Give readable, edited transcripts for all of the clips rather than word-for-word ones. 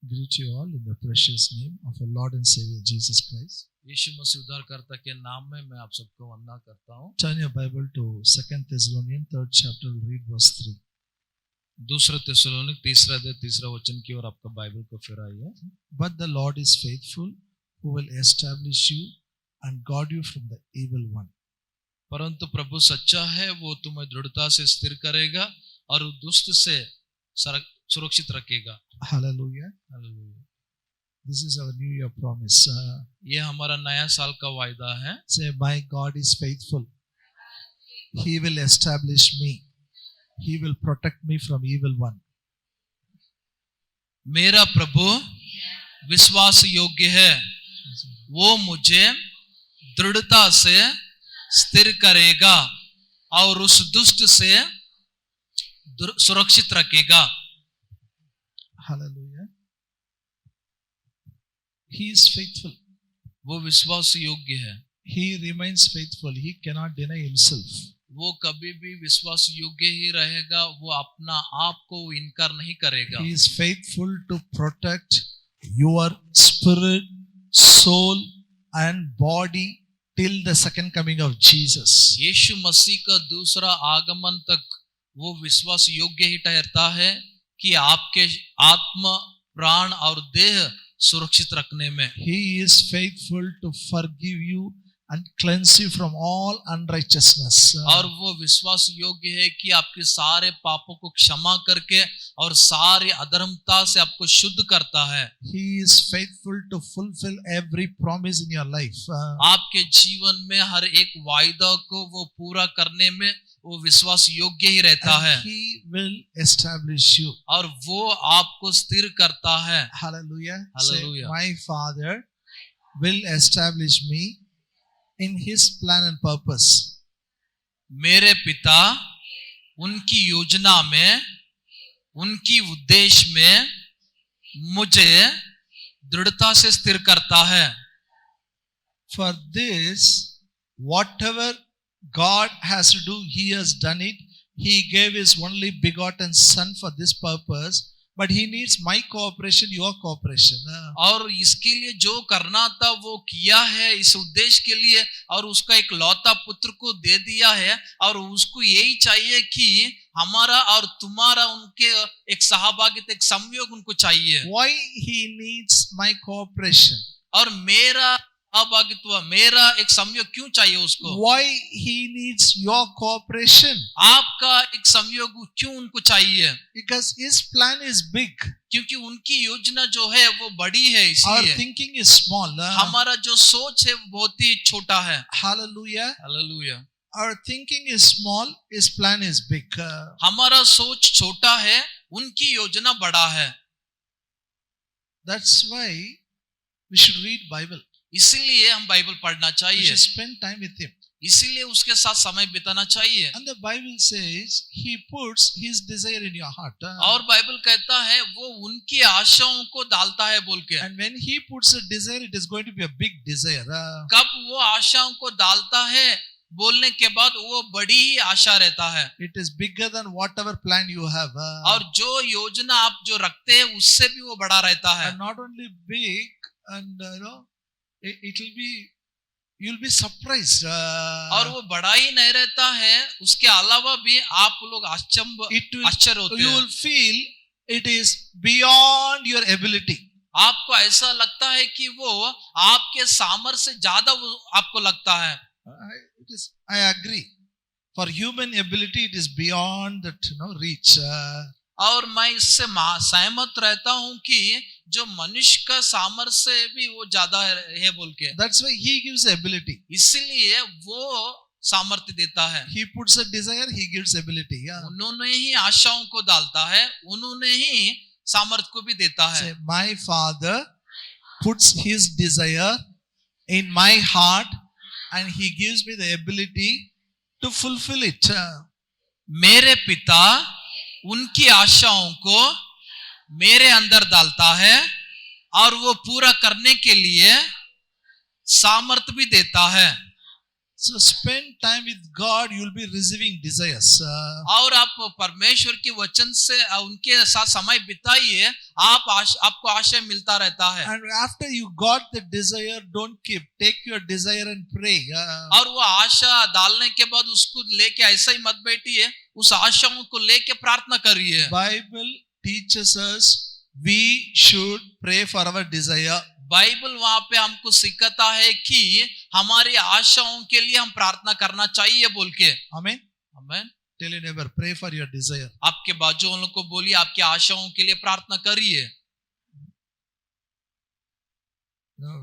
Greet you all in the precious name of our Lord and Savior Jesus Christ. यीशु मसीह उद्धारकर्ता के नाम में मैं आप सबको वंदना करता हूँ। Turn your Bible to 2 Thessalonians 3rd chapter, read verse 3. दूसरा थिस्सलुनीक तीसरा अध्याय तीसरा वचन की ओर आपका बाइबल को फिराइए। But the Lord is faithful, who will establish you and guard you from the evil one. परंतु प्रभु सच्चा है, वो तुम्हें दृढ़ता से स्थिर करेगा और दुष्ट से सुरक्षित रखेगा। Hallelujah. Hallelujah. This is our New Year promise. ये हमारा नया साल का वायदा है। Say, my God is faithful. He will establish me. He will protect me from evil one. मेरा प्रभु विश्वास योग्य है, वो मुझे दृढ़ता से स्थिर करेगा और उस दुष्ट से सुरक्षित रखेगा। Hallelujah. He is faithful. वो विश्वास योग्य है। He remains faithful. He cannot deny himself. वो कभी भी विश्वास योग्य ही रहेगा, वो अपना आप को इनकार नहीं करेगा। He is faithful to protect your spirit, soul and body till the second coming of Jesus. यीशु मसीह का दूसरा आगमन तक वो विश्वास योग्य ही ठहरता है कि आपके आत्मा, प्राण और देह सुरक्षित रखने में। He is faithful to forgive you and cleanse you from all unrighteousness. और वो विश्वास योग्य है कि आपके सारे पापों को क्षमा करके और सारी अधर्मता से आपको शुद्ध करता है। He is faithful to fulfill every promise in your life. आपके जीवन में हर एक वायदा को वो पूरा करने में वो विश्वास योग्य ही रहता है। He will establish you. और वो आपको स्थिर करता है। Hallelujah. Hallelujah. Say, my Father will establish me in His plan and purpose. मेरे पिता उनकी योजना में, उनकी उद्देश्य में मुझे दृढ़ता से स्थिर करता है। For this, whatever God has to do, He has done it. He gave His only begotten Son for this purpose, but He needs my cooperation, your cooperation. और इसके लिए जो करना था वो किया है इस उद्देश्य के लिए, और उसका एक लौता पुत्र को दे दिया है, और उसको यही चाहिए कि हमारा और तुम्हारा उनके एक सहभागिता, एक संयोग उनको चाहिए। Why He needs my cooperation? और मेरा सहभागित्व, मेरा एक संयोग क्यों चाहिए उसको? Why He needs your cooperation? आपका एक संयोग क्यों उनको चाहिए? Because His plan is big. क्योंकि उनकी योजना जो है वो बड़ी है, Our इसलिए thinking is small. हमारा जो सोच है वो बहुत ही छोटा है। Hallelujah. Hallelujah. Our thinking is small, His plan is big. हमारा सोच छोटा है, उनकी योजना बड़ा है। That's why we should read Bible. इसीलिए हम बाइबल पढ़ना We चाहिए, should spend time with Him. इसीलिए उसके साथ समय बिताना चाहिए। And the Bible says He puts His desire in your heart. और बाइबल कहता है वो उनकी आशाओं को डालता है बोल के। And when He puts a desire, it is going to be a big desire. कब वो आशाओं को डालता है बोलने के बाद वो बड़ी ही आशा रहता है। It is bigger than whatever plan you have. और जो योजना आप जो रखते हैं उससे भी वो बड़ा रहता है। And not only big, and it will be, you'll be surprised. और वो बड़ा ही नहीं रहता है, उसके अलावा भी आप लोग आश्चर्य होते You हैं। will feel it is beyond your ability. आपको ऐसा लगता है कि वो आपके सामर्थ्य से ज्यादा वो आपको लगता है। I agree. For human ability, it is beyond that reach. और मैं इससे सहमत रहता हूं कि जो मनुष्य का सामर्थ्य से भी वो ज्यादा है बोल के। That's why He gives ability. इसलिए वो सामर्थ्य देता है। He puts a desire, He gives ability. उन्होंने ही आशाओं को डालता है, उन्होंने ही सामर्थ्य को भी देता है। Say, my Father puts His desire in my heart, and He gives me the ability to fulfill it. मेरे पिता उनकी आशाओं को मेरे अंदर डालता है और वो पूरा करने के लिए सामर्थ्य भी देता है। So spend time with God, you will be receiving desires. और आप परमेश्वर के वचन से उनके साथ समय बिताइए, आपको आशय मिलता रहता है। And after you got the desire, don't keep. Take your desire and pray. और वो आशा डालने के बाद उसको लेके ऐसा ही मत बैठिए, उस आशाओं को लेके प्रार्थना करिए। Bible teaches us we should pray for our desire. Bible वहां पे हमको सिखाता है कि हमारी आशाओं के लिए हम प्रार्थना करना चाहिए बोल के। Amen. आमीन। Tell your neighbor, pray for your desire. आपके बाजू वालों को बोलिए आपकी आशाओं के लिए प्रार्थना करिए। You know,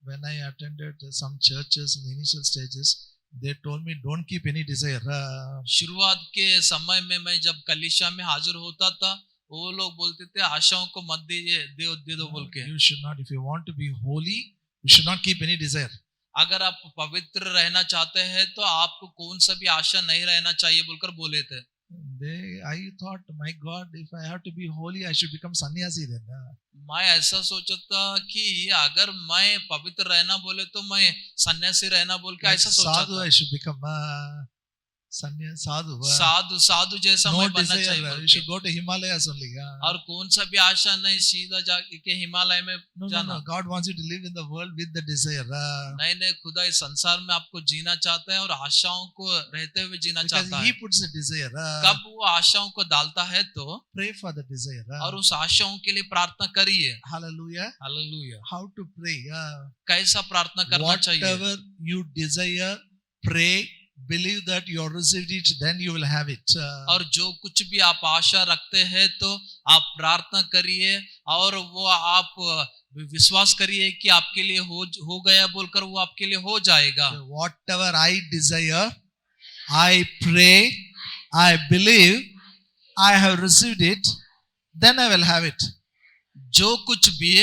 when I attended some churches in the initial stages, they told me don't keep any desire. शुरुआत के समय में मैं जब कलीसिया में हाजिर होता था, वो लोग बोलते थे आशाओं को मत दीजिए, दे दो बोल के। You should not. If you want to be holy, you should not keep any desire. अगर आप पवित्र रहना चाहते हैं तो आपको कौन सा भी आशा नहीं रहना चाहिए बोलकर बोले थे। I thought, my God, if I have to be holy, I should become sannyasi then. मैं ऐसा सोचा था कि अगर मैं पवित्र रहना बोले तो मैं सन्यासी रहना बोल के ऐसा सोचा sadhu, था। I should become sadhu. साधु जैसा No मैं बनना desire. चाहिए बोल You के। should go to Himalayas only. और कौन सा भी आशा नहीं, सीधा जाके हिमालय में No, जाना। God wants you to live in the world with the desire. नहीं, खुदा इस संसार में आपको जीना चाहता है और आशाओं को रहते हुए जीना Because चाहता He है। puts the desire. कब वो आशाओं को डालता है तो Pray for the desire. और उस आशाओं के लिए प्रार्थना करिए। Hallelujah. Hallelujah. How to pray? कैसा प्रार्थना करना चाहिए? Whatever you desire, pray. Believe that you have received it, then you will have it. और जो कुछ भी आप आशा रखते हैं तो आप प्रार्थना करिए और वो आप विश्वास करिए कि आपके लिए हो गया बोलकर वो आपके लिए हो जाएगा। So whatever I desire, I pray, I believe, I have received it, then I will have it. जो कुछ भी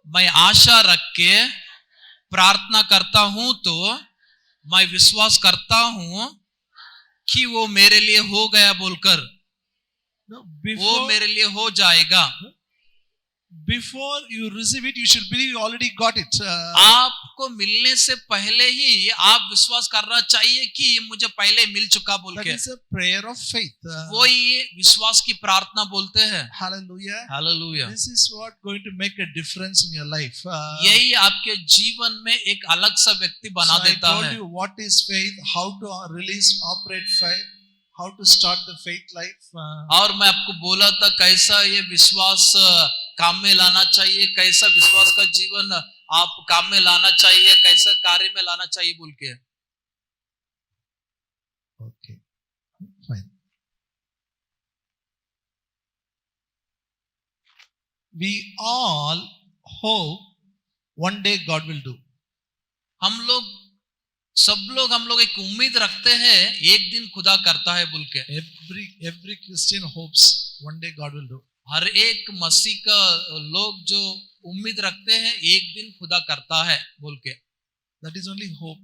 मैं आशा रख के प्रार्थना करता हूं तो मैं विश्वास करता हूं कि वो मेरे लिए हो गया बोलकर No, वो मेरे लिए हो जाएगा। before you receive it, you should believe you already got it. आपको मिलने से पहले ही आप विश्वास करना चाहिए कि मुझे पहले मिल चुका बोल That के। is a prayer of faith. वो ये विश्वास की प्रार्थना बोलते हैं। Hallelujah. Hallelujah. This is what going to make a difference in your life. यही आपके जीवन में एक अलग सा व्यक्ति बना So I देता told है। you what is faith, how to release, operate faith, how to start the faith life. और मैं आपको बोला था कैसा ये विश्वास काम में लाना चाहिए, कैसा विश्वास का जीवन आप काम में लाना चाहिए, कैसा कार्य में लाना चाहिए बोल के। Okay, fine. We all hope one day God will do. हम लोग एक उम्मीद रखते हैं एक दिन खुदा करता है बोल के। Every Christian hopes one day God will do. हर एक मसीह का लोग जो उम्मीद रखते हैं एक दिन खुदा करता है बोल के। That is only hope.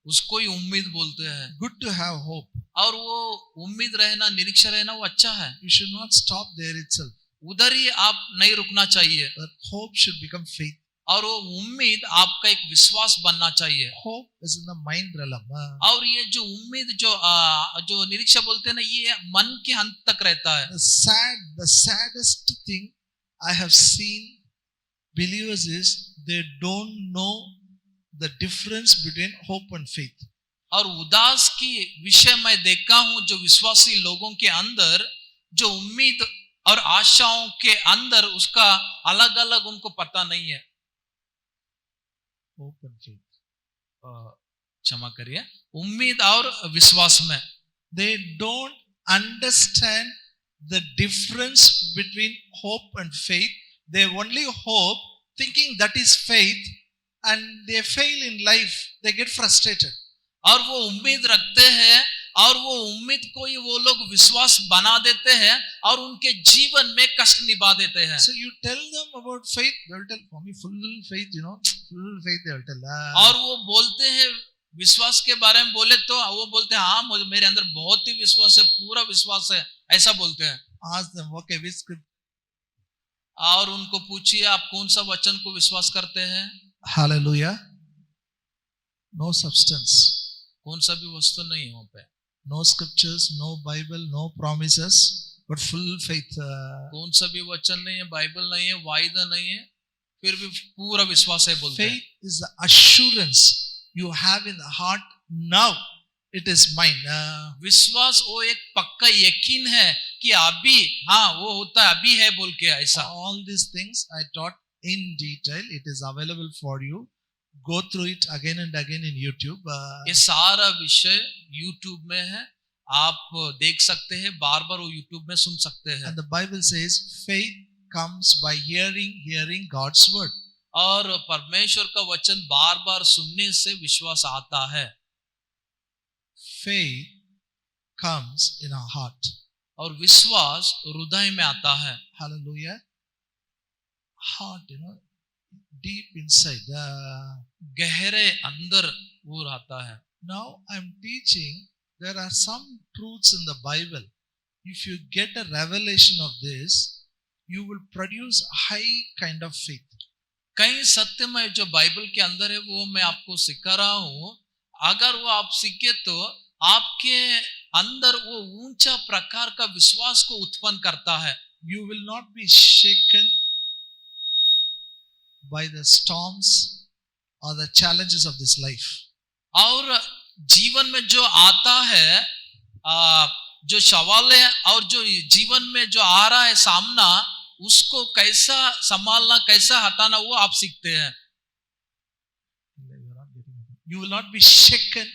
उसको ही उम्मीद बोलते हैं। Good to have hope. और वो उम्मीद रहना, निरीक्षण रहना वो अच्छा है। You should not stop there itself. उधर ही आप नहीं रुकना चाहिए। But hope should become faith. और वो उम्मीद आपका एक विश्वास बनना चाहिए। Hope is in the mind realm. और ये जो उम्मीद जो निरीक्षण बोलते हैं ना, ये मन के अंत तक रहता है। The saddest thing I have seen believers is they don't know the difference between hope and faith. और उदास की विषय मैं देखा हूं जो विश्वासी लोगों के अंदर जो उम्मीद और आशाओं के अंदर उसका अलग अलग उनको पता नहीं है। Hope and faith. क्षमा करिए, उम्मीद और विश्वास में They don't understand the difference between hope and faith. They only hope thinking that is faith and they fail in life. They get frustrated. और वो उम्मीद रखते हैं और वो उम्मीद को ही वो लोग विश्वास बना देते हैं और उनके जीवन में कष्ट निभा देते हैं। So you tell them about faith, they will tell, for me full faith, full faith they will tell. और वो बोलते हैं विश्वास के बारे में बोले तो वो बोलते हैं हाँ मेरे अंदर बहुत ही विश्वास है, पूरा विश्वास है, ऐसा बोलते हैं। Ask them, okay, which script? और उनको पूछिए आप कौन सा वचन को विश्वास करते हैं। Hallelujah. no substance, कौन सा भी वस्तु नहीं है वहां पे, no scriptures, no Bible, no promises, but full faith. कौन सा भी वचन नहीं है, बाइबल नहीं है, वायदा नहीं है, फिर भी पूरा विश्वास है बोलते हैं। Faith is the assurance you have in the heart. Now it is mine. विश्वास वो एक पक्का यकीन है कि अभी, हाँ वो होता है, अभी है बोल के ऐसा। All these things I taught in detail. It is available for you. Go through it again and again in YouTube. ये सारा विषय YouTube में है, आप देख सकते हैं, बार बार वो YouTube में सुन सकते हैं। And the Bible says faith comes by hearing God's word. और परमेश्वर का वचन बार बार सुनने से विश्वास आता है। Faith comes in our heart. और विश्वास हृदय में आता है। Hallelujah. Heart, deep inside. गहरे अंदर वो रहता है। Now I'm teaching, there are some truths in the Bible. If you get a revelation of this, you will produce high kind of faith. कई सत्य में जो बाइबल के अंदर है वो मैं आपको सिखा रहा हूँ, अगर वो आप सीखे तो आपके अंदर वो ऊंचा प्रकार का विश्वास को उत्पन्न करता है। You will not be shaken by the storms or the challenges of this life. और जीवन में जो आता है, जो सवाल है और जो जीवन में जो आ रहा है सामना, उसको कैसा संभालना, कैसा हटाना, वो आप सीखते हैं। You will not be shaken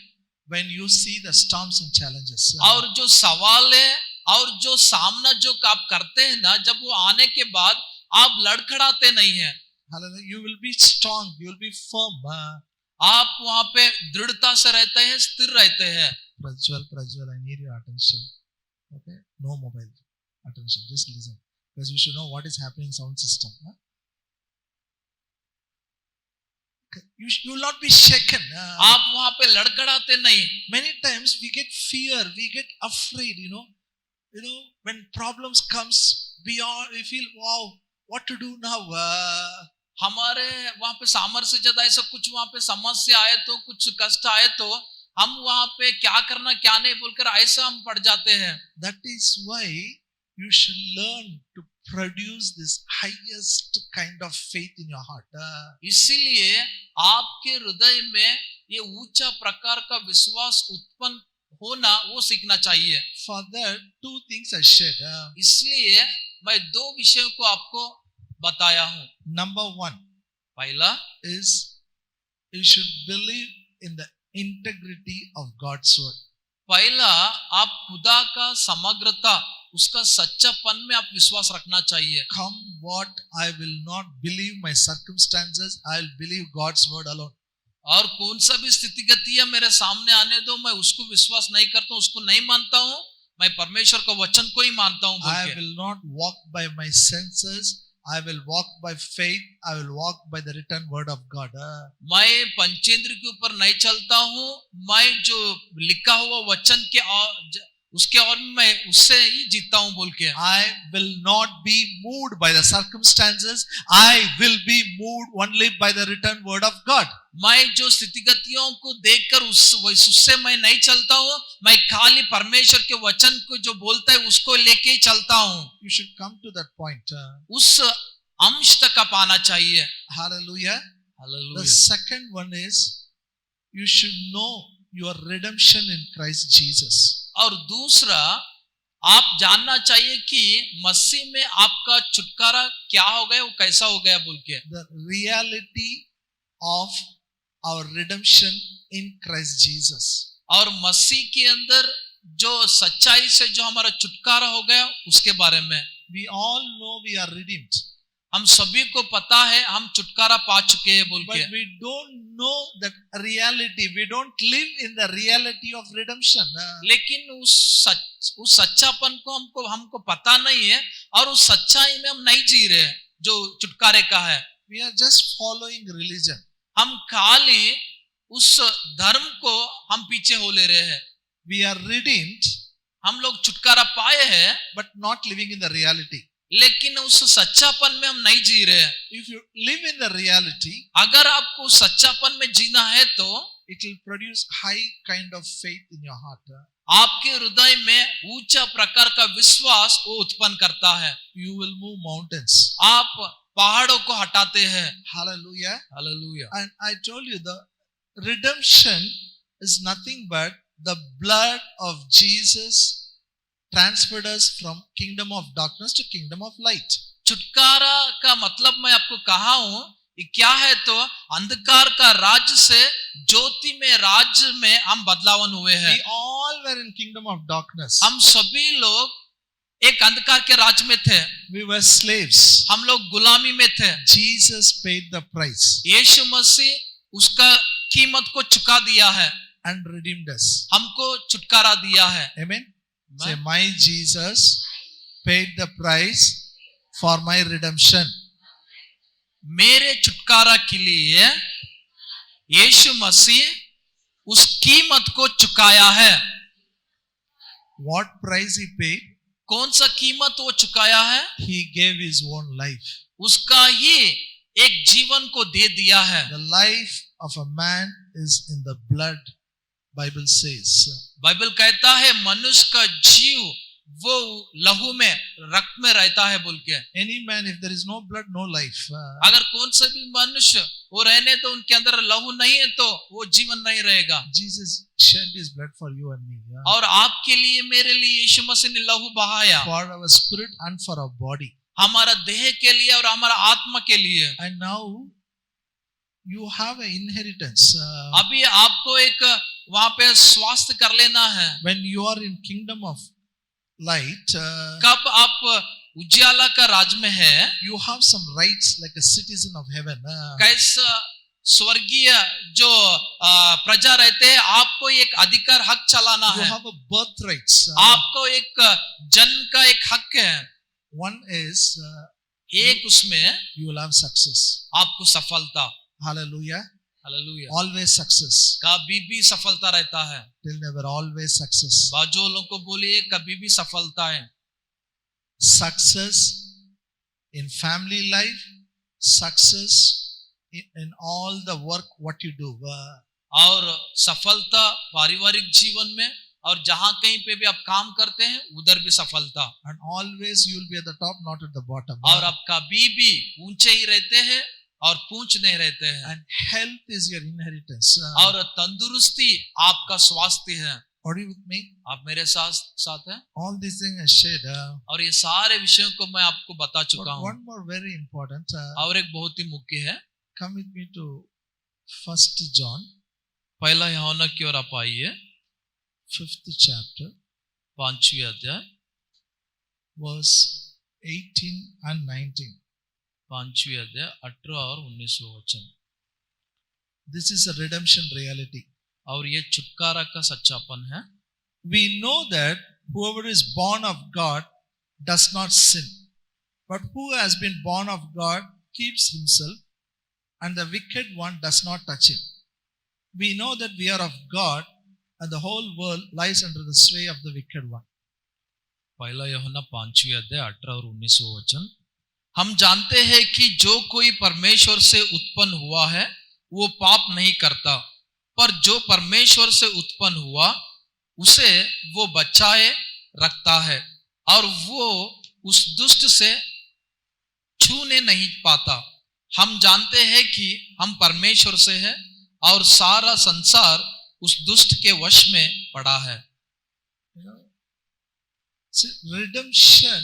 when you see the storms and challenges. और जो सवाल है और जो सामना जो आप करते हैं ना, जब वो आने के बाद आप लड़खड़ाते नहीं हैं। You will be strong, you will be firm. आप वहां पे दृढ़ता से रहते हैं, स्थिर रहते हैं। Prajwal, I need your attention. Okay, no mobile attention, just listen, because you should know what is happening in sound system. You will not be shaken. आप वहां पे लड़खड़ाते नहीं। Many times we get fear, we get afraid. When problems comes beyond, we feel, wow, what to do now? हमारे वहां पे सामर्थ्य ज्यादा ऐसा कुछ, वहां पे समस्या आए तो, कुछ कष्ट आए तो हम वहां पे क्या करना क्या नहीं बोलकर ऐसा हम पड़ जाते हैं। That is why you should learn to produce this highest kind of faith in your heart. इसीलिए आपके हृदय में ये ऊंचा प्रकार का विश्वास उत्पन्न होना वो सीखना चाहिए। For that, two things I shared. इसलिए मैं दो विषयों को आपको बताया हूँ। Number one, पहला is you should believe in the integrity of God's word. पहला, आप खुदा का समग्रता, उसका सच्चापन में आप विश्वास रखना चाहिए। Come what, I will not believe my circumstances, I will believe God's word alone. और कौन सा भी स्थितिगति मेरे सामने आने दो, मैं उसको विश्वास नहीं करता हूँ, उसको नहीं मानता हूँ, मैं परमेश्वर का वचन को ही मानता हूँ। I will not walk by my senses, I will walk by faith, I will walk by the written word of God. मैं पंचेंद्र के ऊपर नहीं चलता हूँ, मैं जो लिखा हुआ वचन के उसके और मैं उससे ही जीता हूँ बोल के। I will not be moved by the circumstances, I will be moved only by the written word of God. मैं जो स्थितिगतियों को देखकर उससे मैं नहीं चलता हूँ, मैं खाली परमेश्वर के वचन को जो बोलता है उसको लेके ही चलता हूँ। You should come to that point. उस अंश तक आप आना चाहिए। Hallelujah. Hallelujah. The second one is you should know your redemption in Christ Jesus. और दूसरा, आप जानना चाहिए कि मसीह में आपका छुटकारा क्या हो गया, वो कैसा हो गया बोल के। The reality of our redemption in Christ Jesus. और मसीह के अंदर जो सच्चाई से जो हमारा छुटकारा हो गया उसके बारे में। We all know we are redeemed. हम सभी को पता है हम छुटकारा पा चुके हैं बोल के। But we don't know that reality. We don't live in the reality of redemption. लेकिन उस सच्चापन को हमको पता नहीं है और उस सच्चाई में हम नहीं जी रहे जो छुटकारे का है। We are just following religion. हम खाली उस धर्म को हम पीछे हो ले रहे हैं। We are redeemed, हम लोग छुटकारा पाए हैं, but not living in the reality. लेकिन उस सच्चापन में हम नहीं जी रहे हैं। If you live in the reality, अगर आपको सच्चापन में जीना है तो it will produce high kind of faith in your heart. आपके हृदय में ऊंचा प्रकार का विश्वास वो उत्पन्न करता है. You will move mountains. आप पहाड़ों को हटाते हैं. Hallelujah. Hallelujah. And I told you the redemption is nothing but the blood of Jesus transferred us from kingdom of darkness to kingdom of light. छुटकारा का मतलब मैं आपको कहा हूं ये क्या है, तो अंधकार का राज्य से ज्योति में राज्य में हम बदलावन हुए हैं. We all were in kingdom of darkness. हम सभी लोग एक अंधकार के राज्य में थे. We were slaves. हम लोग गुलामी में थे. Jesus paid the price यीशु मसीह उसका कीमत को चुका दिया है, and redeemed us. हमको छुटकारा दिया है. Amen. Say, my Jesus paid the price for my redemption. मेरे छुटकारा के लिए यीशु मसीह उस कीमत को चुकाया है. What price he paid? कौन सा कीमत वो चुकाया है? He gave his own life. उसका ही एक जीवन को दे दिया है. The life of a man is in the blood, Bible says. Bible कहता है मनुष्य का जीव वो लहू में रक्त में रहता है बोल के. Any man, if there is no blood, no life. अगर कौन सा भी मनुष्य वो रहने तो उनके अंदर लहू नहीं है तो वो जीवन नहीं रहेगा. Jesus shed his blood for you and me. और आपके लिए मेरे लिए यीशु मसीह ने लहू बहाया. For our spirit and for our body. हमारा देह के लिए और हमारा आत्मा के लिए. And now you have an inheritance. अभी आपको एक वहां पे स्वास्थ्य कर लेना है. When you are in kingdom of light, कब आप उजियाला का राज में है, you have some rights like a citizen of heaven. कैसा स्वर्गीय जो प्रजा रहते हैं, आपको एक अधिकार हक चलाना You है. have a birthrights. आपको एक जन्म का एक हक है. One is एक उसमें you will have success. आपको सफलता. Hallelujah. हालेलुया. Always success. कभी भी सफलता रहता है. Till never, always success. बाजू लोगों को बोलिए कभी भी सफलता है. Success in family life, success in all the work what you do. और सफलता पारिवारिक जीवन में और जहां कहीं पे भी आप काम करते हैं उधर भी सफलता. And always you will be at the top, not at the bottom. और आप कभी भी ऊंचे ही रहते हैं और पूंछ नहीं रहते हैं. And health is your inheritance. और तंदुरुस्ती आपका स्वास्थ्य है. Are you with me? आप मेरे साथ हैं. All these things are shared. और ये सारे विषयों को मैं आपको बता But चुका हूँ. one more very important. और एक बहुत ही मुख्य है. Come with me to 1 John, पहला यूहन्ना की ओर आप आइए. 5th chapter, 5वें अध्याय verse 18 and 19. 5वें अध्याय 18 और 19 वचन. This is a redemption reality. और ये छुटकारा का सच्चापन है. We know that whoever is born of God does not sin, but who has been born of God keeps himself, and the wicked one does not touch him. We know that we are of God, and the whole world lies under the sway of the wicked one. पहला यूहन्ना 5वें अध्याय 18 और 19 वचन. हम जानते हैं कि जो कोई परमेश्वर से उत्पन्न हुआ है वो पाप नहीं करता, पर जो परमेश्वर से उत्पन्न हुआ उसे वो बचाए रखता है और वो उस दुष्ट से छूने नहीं पाता. हम जानते हैं कि हम परमेश्वर से हैं और सारा संसार उस दुष्ट के वश में पड़ा है. See, redemption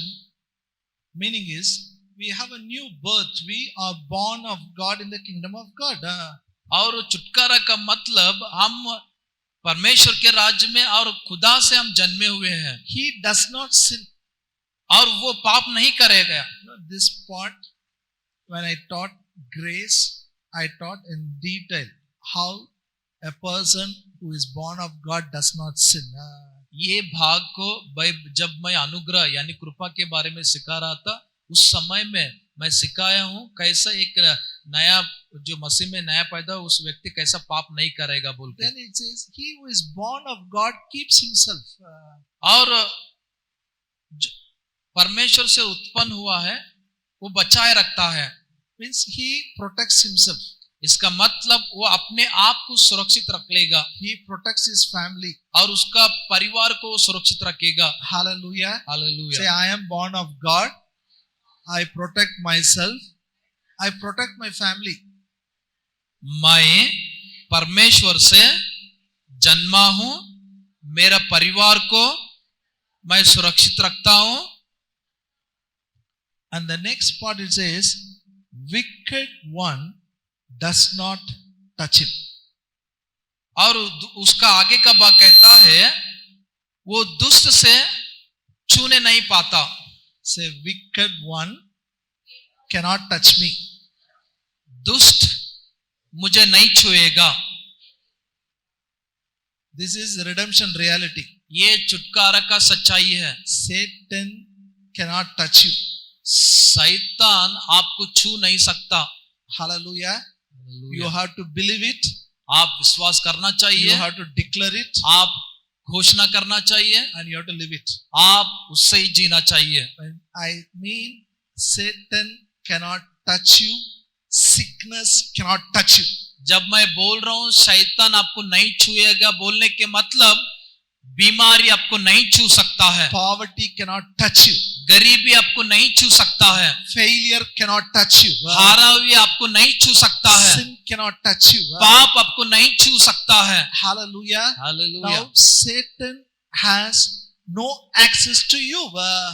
meaning is we have a new birth. We are born of God in the kingdom of God. और छुटकारा का मतलब हम परमेश्वर के राज्य में और खुदा से हम जन्मे हुए हैं. He does not sin. और वो पाप नहीं करेगा. This part, when I taught grace, I taught in detail how a person who is born of God does not sin. ये भाग को जब मैं अनुग्रह यानी कृपा के बारे में सिखा रहा था उस समय में मैं सिखाया हूँ कैसा एक नया जो मसीह में नया पैदा उस व्यक्ति कैसा पाप नहीं करेगा बोल के. Then it says he who is born of God keeps himself. और परमेश्वर से उत्पन्न हुआ है वो बचाए रखता है. Means he protects himself. इसका मतलब वो अपने आप को सुरक्षित रख लेगा He protects his family. और उसका परिवार को सुरक्षित रखेगा। Hallelujah. Say, hallelujah. I am born of God. I protect myself. I protect my family. मैं परमेश्वर से जन्मा हूं, मेरा परिवार को मैं सुरक्षित रखता हूं। And the next part it says, wicked one does not touch him. और उसका आगे का भाग कहता है वो दुष्ट से छूने नहीं पाता। Say, wicked one cannot touch me. दुष्ट मुझे नहीं छुएगा। This is redemption reality. ये छुटकारा का सच्चाई है। Satan cannot touch you. शैतान आपको छू नहीं सकता। Hallelujah. You have to believe it. आप विश्वास करना You चाहिए, have to declare it. आप घोषणा करना चाहिए, And you have to live it. आप उससे ही जीना चाहिए। When I mean Satan cannot touch you, sickness cannot touch you. जब मैं बोल रहा हूं शैतान आपको नहीं छुएगा, बोलने के मतलब बीमारी आपको नहीं छू सकता है, Poverty cannot touch you. गरीबी आपको नहीं छू सकता है, Failure cannot touch you. हारा हुआ आपको नहीं छू सकता है, Sin cannot touch you. पाप आपको नहीं छू सकता है। Hallelujah. Hallelujah. Now Satan has no access to you.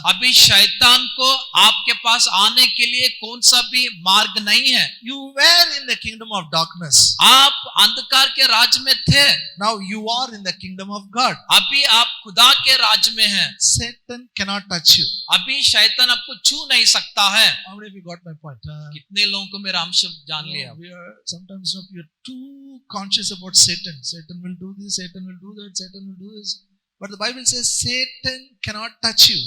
अभी शैतान को आपके पास आने के लिए कौन सा भी मार्ग नहीं है। You were in the kingdom of darkness. आप अंधकार के राज में थे, Now you are in the kingdom of God. अभी आप खुदा के राज में हैं। Satan cannot touch you. अभी शैतान आपको छू नहीं सकता है। How many of you got my point? कितने लोगों को मेरा अंश जान लिया? Sometimes we are too conscious about Satan. Satan will do this, Satan will do that, Satan will do this. But the Bible says Satan cannot touch you.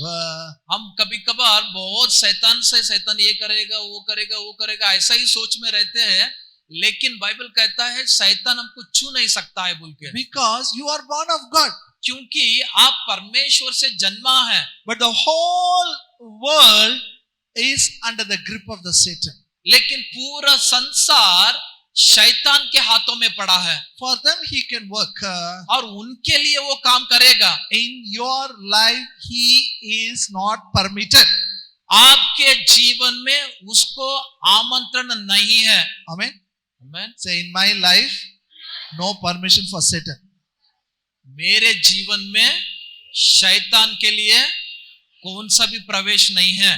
हम कभी कभार बहुत शैतान से शैतान ये करेगा वो करेगा वो करेगा ऐसा ही सोच में रहते हैं, लेकिन बाइबल कहता है शैतान हमको छू नहीं सकता है बोल के। Because you are born of God. क्योंकि आप परमेश्वर से जन्मा है। But the whole world is under the grip of the Satan. लेकिन पूरा संसार शैतान के हाथों में पड़ा है। For them he can work. और उनके लिए वो काम करेगा। In your life he is not permitted. आपके जीवन में उसको आमंत्रण नहीं है। Amen. Amen. Say, in my life no permission for Satan. मेरे जीवन में शैतान के लिए कौन सा भी प्रवेश नहीं है।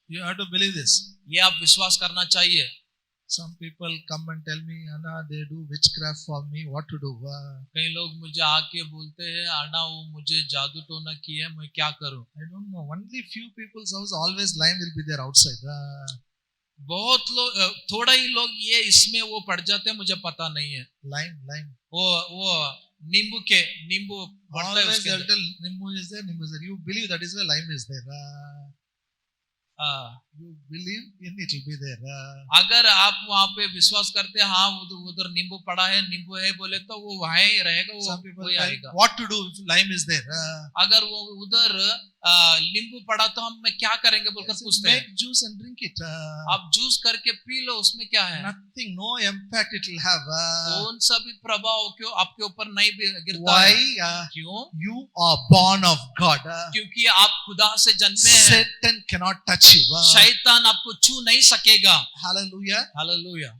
You have to believe this. ये आप विश्वास करना चाहिए। Some people come and tell me, Anna, they do witchcraft for me. What to do? कई लोग मुझे आके बोलते हैं, अन्ना वो मुझे जादू टोना किया है, मैं क्या करूं? I don't know. Only few people's house always lime will be there outside. बहुत लोग, थोड़ा ही लोग ये इसमें वो पड़ जाते हैं, मुझे पता नहीं है। Lime. वो नींबू पड़ता है Always उसके they'll अंदर। tell Nimbu is there, Nimbu is there. You believe that is where lime is there. You believe in it will be there. अगर आप वहाँ पे विश्वास करते हैं, हाँ उधर नींबू पड़ा है, नींबू है बोले तो वो वहाँ ही रहेगा, Some people वही tell, आएगा। what to do if lime is there? अगर वो उधर नींबू पड़ा तो हम क्या करेंगे बोलकर पूछते हैं। Make juice and drink it. आप जूस करके पी लो, उसमें क्या है? Nothing, no impact it will have. कौन सा भी प्रभाव क्यों आपके ऊपर नहीं गिरता Why? है? क्यों? You are born of God. क्योंकि आप खुदा से जन्मे हैं। Satan cannot touch you. शैतान आपको छू नहीं सकेगा। Hallelujah. Hallelujah.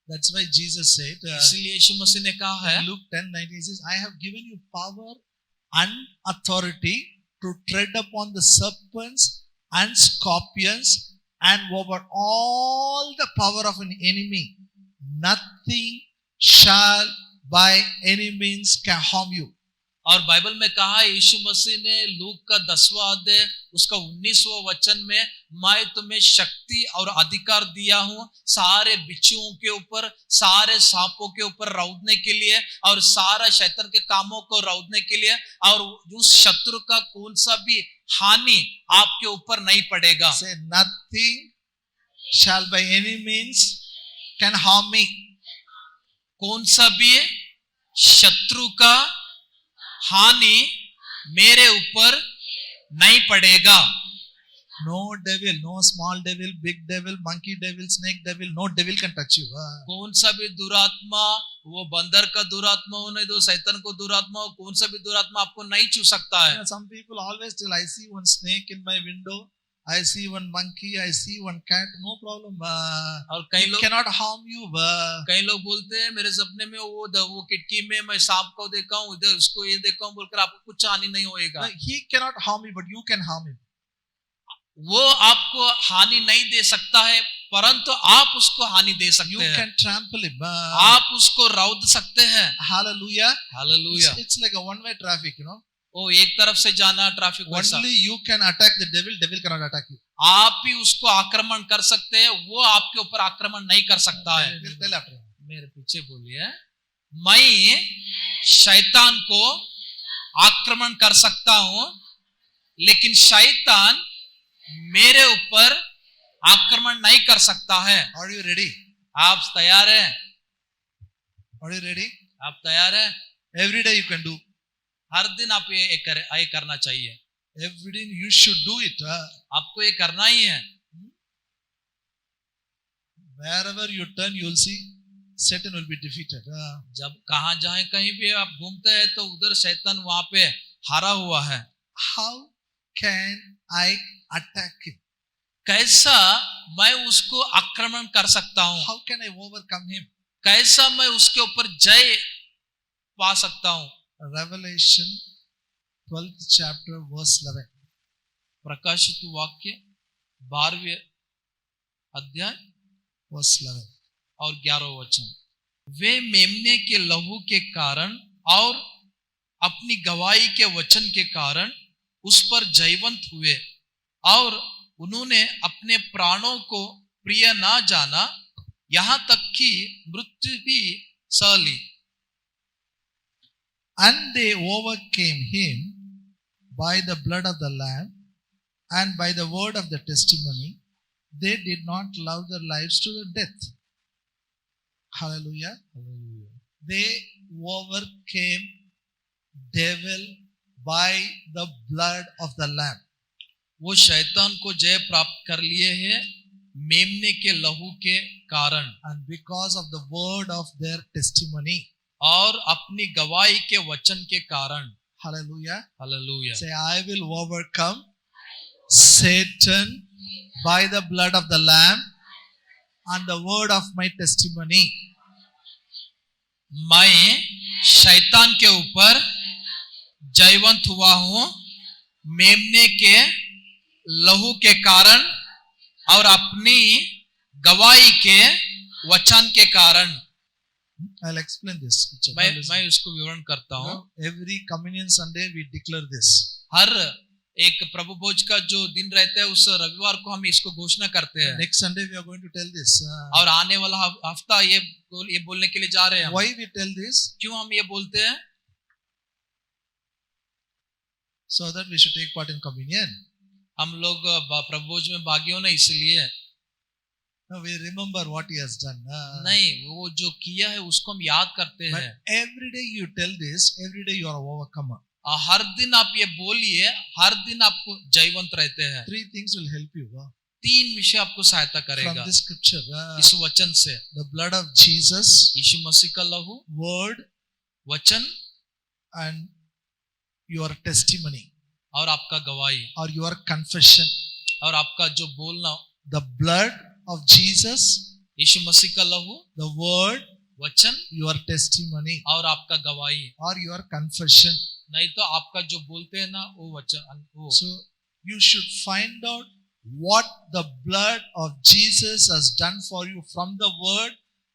That's why Jesus said, इसलिए यीशु मसीह ने कहा है, Luke 10:19, he says, I have given you power and authority to tread upon the serpents and scorpions and over all the power of an enemy. Nothing shall by any means can harm you. और Bible में कहा है, यीशु मसीह ने look का 10वां अध्याय उसका 19वां वचन में, मैं तुम्हें शक्ति और अधिकार दिया हूं सारे बिच्छुओं के ऊपर, सारे सांपों के ऊपर रौदने के लिए और सारा शैतान के कामों को रौदने के लिए, और उस शत्रु का कौन सा भी हानि आपके ऊपर नहीं पड़ेगा। Say, nothing shall by any means can harm me. कौन सा भी शत्रु का हानि मेरे ऊपर नहीं पड़ेगा। No devil, no small devil, big devil, monkey devil, snake devil, no devil can touch you. कौन सा भी दुरात्मा, वो बंदर का दुरात्मा हो, नहीं तो शैतान को दुरात्मा हो, कौन सा भी दुरात्मा आपको नहीं छू सकता है। Some people always tell, I see one snake in my window, I see one monkey, I see one cat, no problem. और कई It लोग cannot harm you. कई लोग बोलते हैं मेरे सपने में वो खिड़की में मैं सांप को देखा हूँ, इधर उसको ये देखा हूँ, बोलकर आपको कुछ हानि नहीं होएगा। He cannot harm you, but you can harm him. वो आपको हानि नहीं दे सकता है, परंतु आप उसको हानि दे You सकते हैं, can trample him. आप उसको रौंद सकते हैं। Hallelujah. Hallelujah. It's like a one-way traffic, वो एक तरफ से जाना ट्रैफिक वैसा। Only you can attack the devil, devil cannot attack you. आप ही उसको आक्रमण कर सकते हैं, वो आपके ऊपर आक्रमण नहीं कर सकता है। Tell after. मेरे पीछे बोलिए, मैं शैतान को आक्रमण कर सकता हूं, लेकिन शैतान मेरे ऊपर आक्रमण नहीं कर सकता है। Are you ready? आप तैयार हैं? Are you ready? आप तैयार हैं? Every day you can do. हर दिन आप ये करना चाहिए। Every day you should do it. आपको ये करना ही है। Wherever you turn, you will see Satan will be defeated. जब कहां जाए, कहीं भी आप घूमते हैं तो उधर शैतान वहां पे हारा हुआ है। How can I attack him? कैसा मैं उसको आक्रमण कर सकता हूं? How can I overcome him? कैसा मैं उसके ऊपर जय पा सकता हूं? Revelation 12th chapter verse 11. प्रकाशित वाक्य 12वें अध्याय Verse 11. और 11वां वचन। वे मेमने के लहू के कारण और अपनी गवाही के वचन के कारण उस पर जयवंत हुए, और उन्होंने अपने प्राणों को प्रिय ना जाना, यहां तक कि मृत्यु भी सह ली। And they overcame him by the blood of the Lamb and by the word of the testimony. They did not love their lives to the death. Hallelujah. They overcame devil by the blood of the Lamb. वो शैतान को जय प्राप्त कर लिए हैं मेमने के लहू के कारण, And because of the word of their testimony. और अपनी गवाही के वचन के कारण। Hallelujah. Hallelujah. Say, I will overcome Satan by the blood of the Lamb and the word of my testimony. मैं शैतान के ऊपर जयवंत हुआ हूं मेमने के लहू के कारण और अपनी गवाही के वचन के कारण। I'll explain this. मैं उसको विवरण करता हूं। Every communion Sunday we declare this. हर एक प्रभु भोज का जो दिन रहता है उस रविवार को हम इसको घोषणा करते हैं। Next Sunday we are going to tell this. और आने वाला हफ्ता ये बोलने के लिए जा रहे हैं। Why we tell this? क्यों हम ये बोलते हैं? So that we should take part in communion. हम लोग प्रभु भोज में भागी हो ना, इसलिए No, we remember what he has done. नहीं, वो जो किया है उसको हम याद करते But हैं। every day you tell this, every day you are an overcomer. हर दिन आप ये बोलिए, हर दिन आप जयवंत रहते हैं। 3 things will help you. 3 विषय आपको सहायता From करेगा this scripture. इस वचन से। The blood of Jesus, यीशु मसीह का लहू, word, वचन and your testimony और आपका गवाही or your confession. और आपका जो बोलना। The blood of Jesus, यीशु मसीह का लहू, the word, वचन your testimony और आपका गवाही। or your confession. नहीं तो आपका जो बोलते हैं ना वो वचन वो। So you should find out what the blood of Jesus has done for you from the word,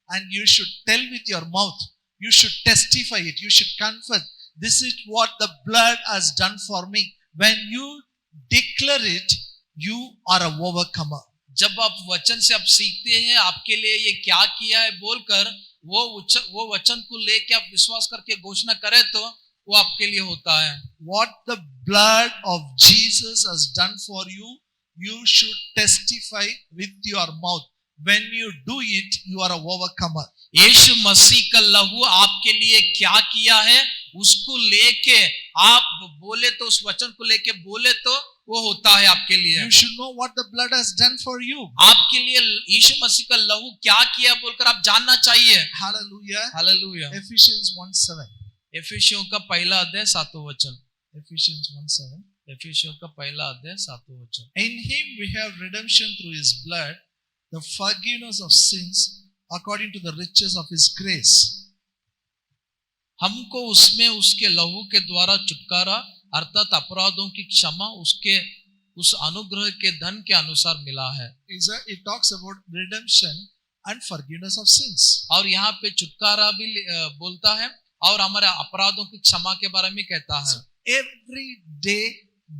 and you should tell with your mouth. You should testify it. You should confess. This is what the blood has done for me. When you declare it, you are a overcomer. जब आप वचन से आप सीखते हैं आपके लिए ये क्या किया है बोलकर वो वचन को लेके आप विश्वास करके घोषणा करें तो वो आपके लिए होता है। What the blood of Jesus has done for you, you should testify with your mouth. When you do it, you are a overcomer. यीशु मसीह का लहू आपके लिए क्या किया है उसको लेके आप बोले तो, उस वचन को लेके बोले तो वो होता है आपके लिए। You should know what the blood has done for you. आपके लिए यीशु मसीह का लहू क्या किया बोलकर आप जानना चाहिए। Hallelujah. हालेलुया। Ephesians 1:7. एफिसियों का पहला अध्याय 7वां वचन। Ephesians 1:7. एफिसियों का पहला अध्याय 7वां वचन। In him we have redemption through his blood, the forgiveness of sins according to the riches of his grace. हमको उसमें उसके लहू के द्वारा छुटकारा अर्थात अपराधों की क्षमा उसके उस अनुग्रह के धन के अनुसार मिला है। It talks about redemption and forgiveness of sins. और यहाँ पे छुटकारा भी बोलता है और हमारे अपराधों की क्षमा के बारे में कहता है। Every day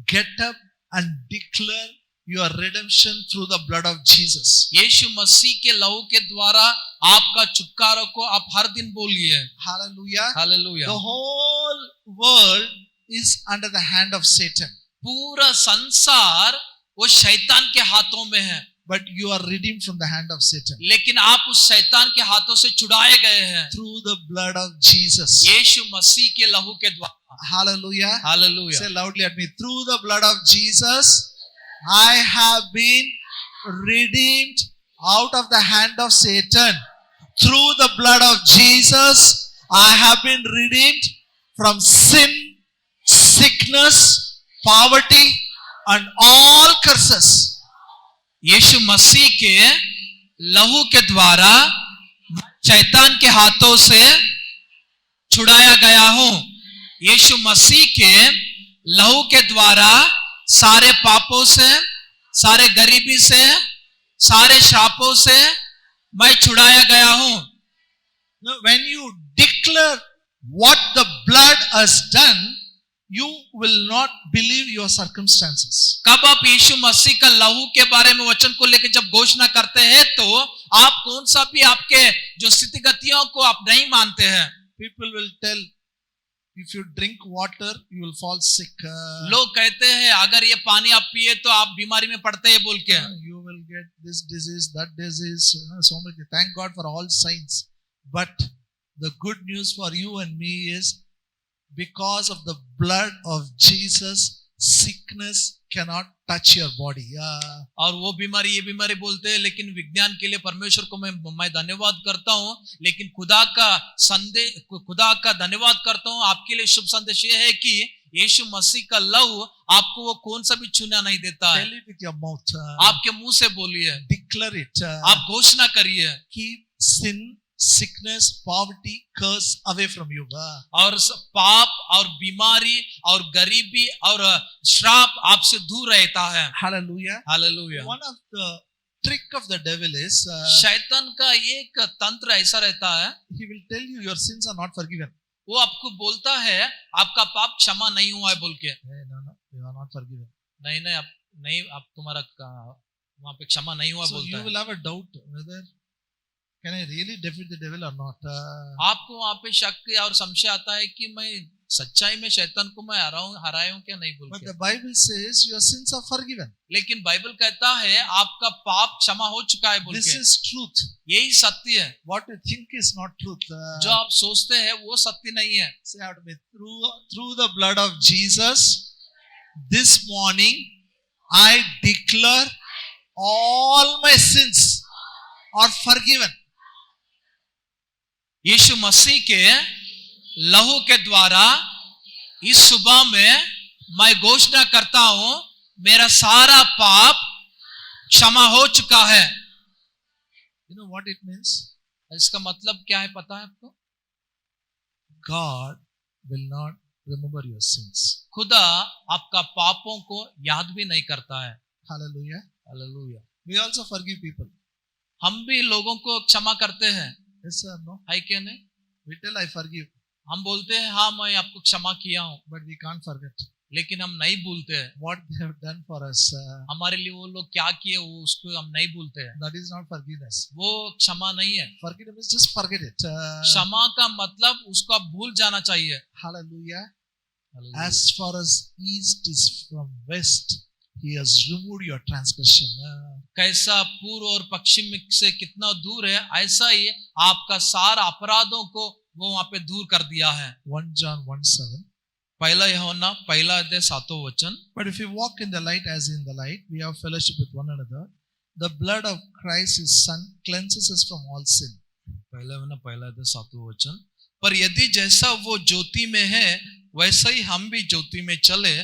get up and declare your redemption through the blood of Jesus. यीशु मसीह के लहू के द्वारा आपका छुटकारा को आप हर दिन बोलिए। Hallelujah. Hallelujah. The whole world is under the hand of Satan. पूरा संसार वो शैतान के हाथों में है। But you are redeemed from the hand of Satan. लेकिन आप उस शैतान के हाथों से छुड़ाए गए हैं Through the blood of Jesus. यीशु मसीह के लहू के द्वारा। Hallelujah. Hallelujah. Say loudly at me. Through the blood of Jesus, I have been redeemed out of the hand of Satan. Through the blood of Jesus, I have been redeemed from sin, sickness, poverty, and all curses. यीशु मसीह के लहू के द्वारा शैतान के हाथों से छुड़ाया गया हूं। यीशु मसीह के लहू के द्वारा सारे पापों से, सारे गरीबी से, सारे श्रापों से मैं छुड़ाया गया हूं। Now, when you declare what the blood has done, you will not believe your circumstances. कब आप यीशु मसीह का लहू के बारे में वचन को लेकर जब घोषणा करते हैं तो आप कौन सा भी आपके जो स्थितिगतियों को आप नहीं मानते हैं। People will tell, if you drink water, you will fall sick. लोग कहते हैं अगर ये पानी आप पिए तो आप बीमारी में पड़ते हैं बोल के। You will get this disease, that disease, so much. Thank God for all signs. But the good news for you and me is, because of the blood of Jesus, sickness cannot touch your body. और वो बीमारी ये बीमारी बोलते हैं, लेकिन विज्ञान के लिए परमेश्वर को मैं धन्यवाद करता हूँ। लेकिन खुदा का धन्यवाद करता हूँ। आपके लिए शुभ संदेश ये है कि यीशु मसीह का लहू आपको वो कौन सा भी छूना नहीं देता है। Tell it with your mouth. आपके मुंह से बोलिए, Declare it. आप घोषणा करिए। Keep sin, sickness, poverty, curse away from you. और पाप और बीमारी और गरीबी और श्राप आपसे दूर रहता है। Hallelujah. Hallelujah. One of the trick of the devil is, शैतान का एक तंत्र ऐसा रहता है, he will tell you your sins are not forgiven. वो आपको बोलता है आपका पाप क्षमा नहीं हुआ है बोल के। Hey, no, you are not forgiven. नहीं आप तुम्हारा वहां पे क्षमा नहीं हुआ So बोलता you है। will have a doubt whether can I really defeat the devil or not. आपको वहां पे शक और संशय आता है कि मैं सच्चाई में शैतान को मैं हराया हूँ क्या नहीं बोल But के। the Bible says your sins are forgiven. लेकिन बाइबल कहता है आपका पाप क्षमा हो चुका है बोल This के। is truth. यही सत्य है। What you think is not truth. जो आप सोचते हैं वो सत्य नहीं है। Say out to me, through the blood of Jesus, this morning I declare all my sins are forgiven. यीशु मसीह के लहू के द्वारा इस सुबह में मैं घोषणा करता हूं मेरा सारा पाप क्षमा हो चुका है। You know what it means? इसका मतलब क्या है पता है आपको? God will not remember your sins. खुदा आपका पापों को याद भी नहीं करता है। Hallelujah. Hallelujah. We also forgive people. हम भी लोगों को क्षमा करते हैं। Yes or no? है क्या नहीं? We tell I forgive, हम बोलते हैं हाँ मैं आपको क्षमा किया हूँ, but we can't forget लेकिन हम नहीं भूलते हैं what they have done for us. हमारे लिए वो लोग क्या किए वो उसको हम नहीं भूलते हैं। That is not forgiveness. वो क्षमा नहीं है। Forgiveness is just forget it. क्षमा का मतलब उसको आप भूल जाना चाहिए। Hallelujah. Hallelujah. As far as east is from west, He has removed your transgression. कैसा पूर्व और पश्चिम से कितना दूर है, ऐसा ही आपका सारा अपराधों को वो वहां पे दूर कर दिया है। 1 John 1:7. पहला यूहन्ना पहला अध्याय 7वां वचन। But if we walk in the light as in the light, we have fellowship with one another. The blood of Christ, His Son, cleanses us from all sin. पहला यूहन्ना पहला अध्याय 7वां वचन। पर यदि जैसा वो ज्योति में है वैसा ही हम भी ज्योति में चले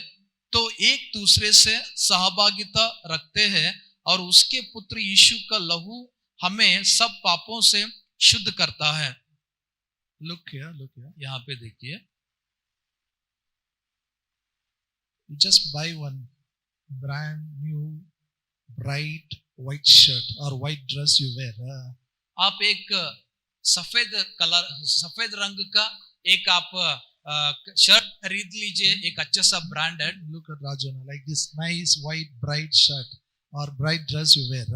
तो एक दूसरे से सहभागिता रखते हैं और उसके पुत्र यीशु का लहू हमें सब पापों से शुद्ध करता है। Look here, look here. यहाँ पे देखिए, You just buy one brand new bright white shirt or white dress you wear. आप एक सफेद रंग का एक आप शर्ट खरीद लीजिए, एक अच्छा सा branded. Look at Rajana, like this nice white bright shirt or bright dress you wear.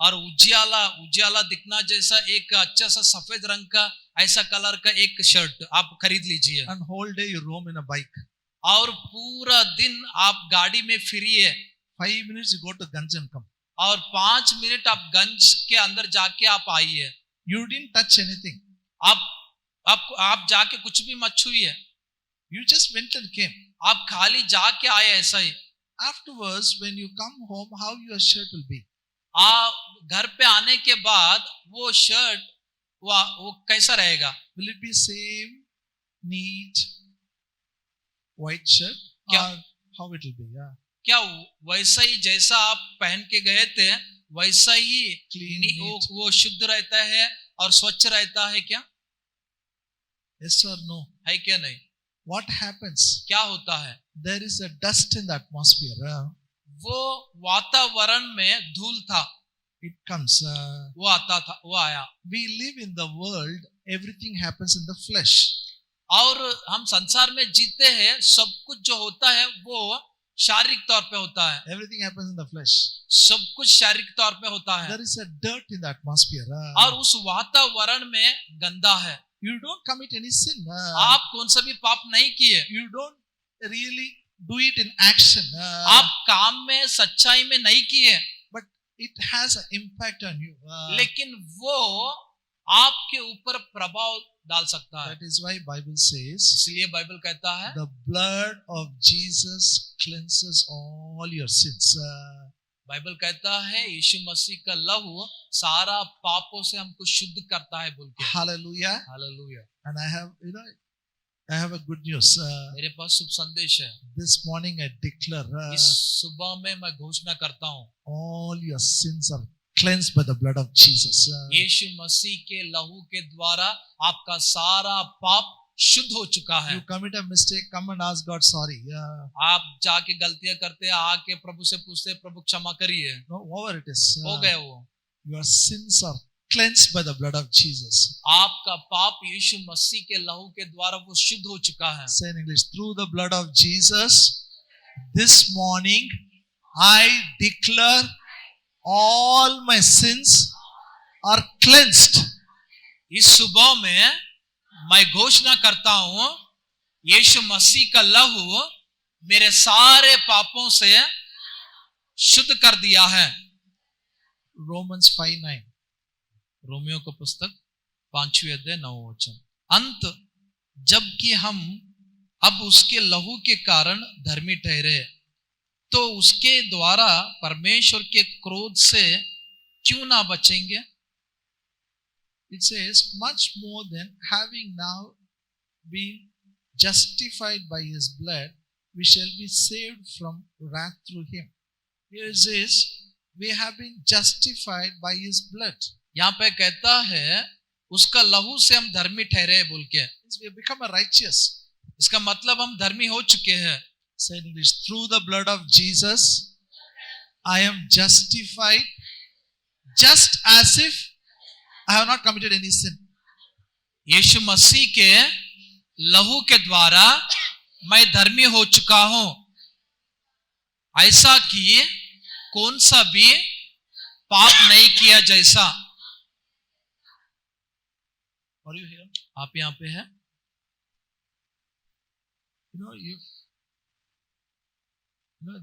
और उजियाला दिखना जैसा एक अच्छा सा सफेद रंग का ऐसा कलर का एक शर्ट आप खरीद लीजिए। And whole day you roam in a bike. और पूरा दिन आप गाड़ी में फिरिए। 5 minutes you go to Ganj and come. और 5 मिनट आप गंज के अंदर जाके आप आइए। You didn't touch anything. आप जाके कुछ भी मत छुइए। You just went and came. आप खाली जाके आए ऐसा ही। Afterwards, when you come home, how your shirt will be? आप घर पे आने के बाद वो शर्ट वो कैसा रहेगा? Will it be same, neat, white shirt? क्या? Or how it will be? Yeah. क्या वैसा ही जैसा आप पहन के गए थे वैसा ही Clean, वो शुद्ध रहता है और स्वच्छ रहता है क्या? Yes or no? है क्या नहीं? What happens? क्या होता है? There is a dust in the atmosphere. वो वातावरण में धूल था, It comes. वो आया। We live in the world. Everything happens in the flesh. और हम संसार में जीते हैं, सब कुछ जो होता है वो शारीरिक तौर पे होता है। Everything happens in the flesh. सब कुछ शारीरिक तौर पे होता है। There is a dirt in the atmosphere. और उस वातावरण में गंदा है। You don't commit any sin. आप कौन सा भी पाप नहीं किए। You don't really do it in action. आप काम में सच्चाई में नहीं किए, But it has an impact on you. लेकिन वो आपके ऊपर प्रभाव डाल सकता है। That is why Bible says, इसलिए बाइबल कहता है the blood of Jesus cleanses all your sins. Bible कहता है यीशु मसीह का लहू सारा पापों से हमको शुद्ध करता है बोल के। Hallelujah. Hallelujah. And I have a good news. मेरे पास शुभ संदेश है। This morning I declare, इस सुबह में मैं घोषणा करता हूँ all your sins are cleansed by the blood of Jesus. यीशु मसीह के लहू के द्वारा आपका सारा पाप शुद्ध हो चुका है। You commit a mistake, come and ask God sorry. आप जाके गलतियां करते हैं, आके प्रभु से पूछते प्रभु क्षमा करिए। No, whatever it is. हो गए वो। Your sins are cleansed by the blood of Jesus. आपका पाप यीशु मसीह के लहू के द्वारा वो शुद्ध हो चुका है। Say in English, through the blood of Jesus, this morning I declare all my sins are cleansed. इस सुबह में मैं घोषणा करता हूं यीशु मसीह का लहू मेरे सारे पापों से शुद्ध कर दिया है। Romans 5:9. रोमियो का पुस्तक 5वें अध्याय 9वां वचन। अंत जबकि हम अब उसके लहू के कारण धर्मी ठहरे तो उसके द्वारा परमेश्वर के क्रोध से क्यों ना बचेंगे? It says, much more than having now been justified by his blood, we shall be saved from wrath through him. Here it says, we have been justified by his blood. यहाँ पे कहता है उसका लहू से हम धर्मी ठहरे बोल के। We have become a righteous. इसका मतलब हम धर्मी हो चुके हैं। Say in English, through the blood of Jesus, I am justified just as if I have not committed any sin. यीशु मसीह के लहू के द्वारा मैं धर्मी हो चुका हूं, ऐसा कि कौन सा भी पाप नहीं किया जैसा। Are you here? आप यहाँ पे हैं?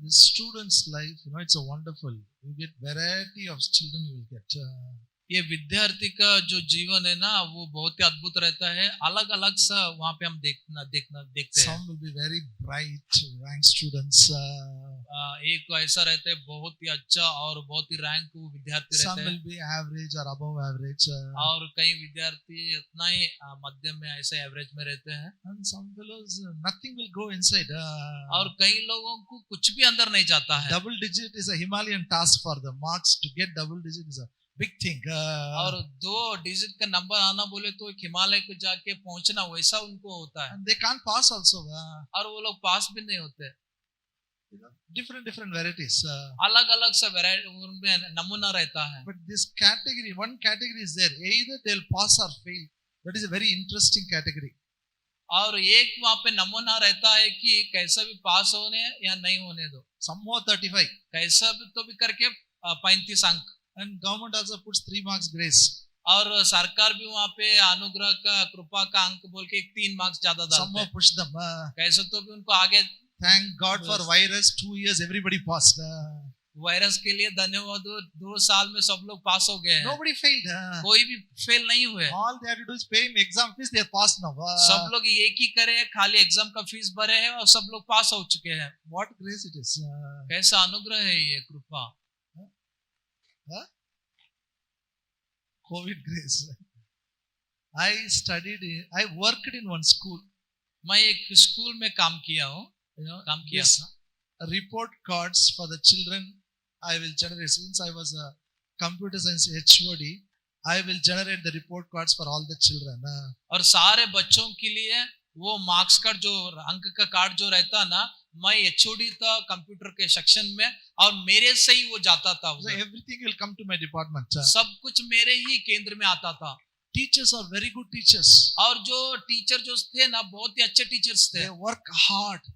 This student's life, it's a wonderful. You get variety of children you will get. ये विद्यार्थी का जो जीवन है ना वो बहुत ही अद्भुत रहता है, अलग अलग सा वहाँ पे हम देखते हैं। Some will be very bright rank students. एक ऐसा रहता है बहुत ही अच्छा और बहुत ही रैंक वो विद्यार्थी Some रहते will हैं, be average or above average. और कई विद्यार्थी उतना ही मध्यम में ऐसे एवरेज में रहते हैं, And some fellows, nothing will go inside. और कई लोगों को कुछ भी अंदर नहीं जाता है, Double digit is a Himalayan task for them. Marks to get double digit is a big thing. और 2 डिजिट का नंबर आना बोले तो एक हिमालय को जाके पहुंचना वैसा उनको होता है, And they can't pass also. और वो लोग पास भी नहीं होते। Different varieties. अलग अलग सा वैरायटी उनमें नमूना रहता है, But this category, one category is there. Either they'll pass or fail. That is a very interesting category. और एक वहाँ पे नमूना रहता है कि कैसा भी पास होने या नहीं होने दो, Some more 35. कैसा भी तो भी करके 35 अंक, And government also puts 3 marks grace. और सरकार भी वहाँ पे अनुग्रह का कृपा का अंक बोल के 3 मार्क्स ज्यादा Some डालते more हैं, push them. कैसे तो भी उनको आगे। Thank God for Yes. virus. 2 years everybody passed. Virus के लिए धन्यवाद, 2 साल में सब लोग पास हो गए हैं, Nobody failed. कोई भी फेल नहीं हुए, All they have to do is pay him exam fees. They are passed now. सब लोग एक ही करे, खाली एग्जाम का फीस भरे हैं और सब लोग पास हो चुके हैं। What grace it is. कैसा अनुग्रह है ये कृपा। COVID grace. I worked in one school. मैं एक स्कूल में काम किया हूँ, काम किया Yes. था। Report cards for the children I will generate. Since I was a computer science HOD, I will generate the report cards for all the children. और सारे बच्चों के लिए वो मार्क्स कार्ड जो अंक का कार्ड जो रहता ना, मैं HOD था कंप्यूटर के सेक्शन में, और मेरे से ही वो जाता था So उधर। everything will come to my department. सब कुछ मेरे ही केंद्र में आता था, Teachers are very good teachers. और जो टीचर जो थे ना बहुत ही अच्छे टीचर्स थे, They work hard.